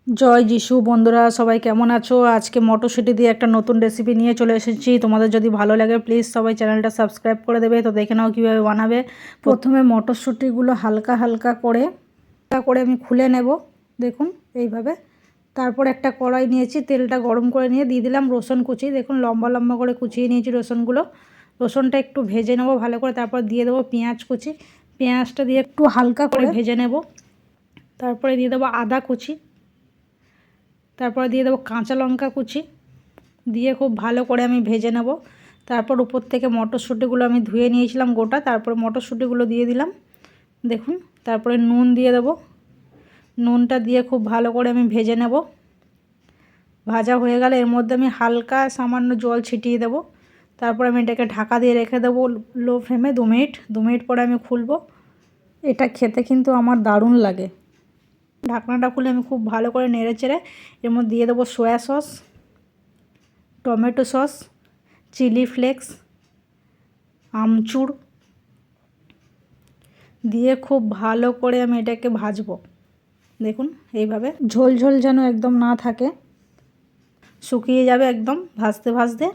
জয় যিশু। বন্ধুরা সবাই কেমন আছো? আজকে মটরশুঁটি দিয়ে একটা নতুন রেসিপি নিয়ে চলে এসেছি। তোমাদের যদি ভালো লাগে প্লিজ সবাই চ্যানেলটা সাবস্ক্রাইব করে দেবে। তো দেখে নাও কীভাবে বানাবে। প্রথমে মটরশুঁটিগুলো হালকা হালকা করে আমি খুলে নেব, দেখুন এইভাবে। তারপর একটা কড়াই নিয়েছি, তেলটা গরম করে নিয়ে দিয়ে দিলাম রসুন কুচি। দেখুন লম্বা লম্বা করে কুচিয়ে নিয়েছি রসুনগুলো। রসুনটা একটু ভেজে নেব ভালো করে, তারপর দিয়ে দেবো পেঁয়াজ কুচি। পেঁয়াজটা দিয়ে একটু হালকা করে ভেজে নেব। তারপরে দিয়ে দেবো আদা কুচি, তারপরে দিয়ে দেবো কাঁচা লঙ্কা কুচি, দিয়ে খুব ভালো করে আমি ভেজে নেব। তারপর উপর থেকে মটরশুঁটিগুলো আমি ধুয়ে নিয়েছিলাম গোটা, তারপরে মটরশুঁটিগুলো দিয়ে দিলাম দেখুন। তারপরে নুন দিয়ে দেবো, নুনটা দিয়ে খুব ভালো করে আমি ভেজে নেব। ভাজা হয়ে গেলে এর মধ্যে আমি হালকা সামান্য জল ছিটিয়ে দেবো। তারপর আমি এটাকে ঢাকা দিয়ে রেখে দেবো লো ফ্লেমে 2 মিনিট পরে আমি খুলবো। এটা খেতে কিন্তু আমার দারুণ লাগে। ঢাকনাটা খুলে আমি খুব ভালো করে নেড়ে চেড়ে এর মধ্যে দিয়ে দেবো soya sauce, tomato sauce, chilli flakes, আমচুর দিয়ে খুব ভালো করে আমি এটাকে ভাজবো। দেখুন এইভাবে ঝোল ঝোল যেন একদম না থাকে, শুকিয়ে যাবে একদম ভাজতে ভাজতে।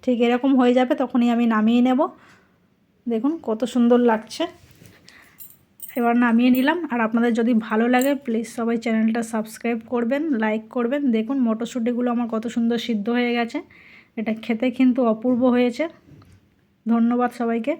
ঠিক এরকম হয়ে যাবে, তখনই আমি নামিয়ে নেব। দেখুন কত সুন্দর লাগছে। এবার নামিয়ে নিলাম। আর আপনাদের যদি ভালো লাগে প্লিজ সবাই চ্যানেলটা সাবস্ক্রাইব করবেন, লাইক করবেন। দেখুন মটরশুঁটিগুলো আমার কত সুন্দর সিদ্ধ হয়ে গেছে। এটা খেতে কিন্তু অপূর্ব হয়েছে। ধন্যবাদ সবাইকে।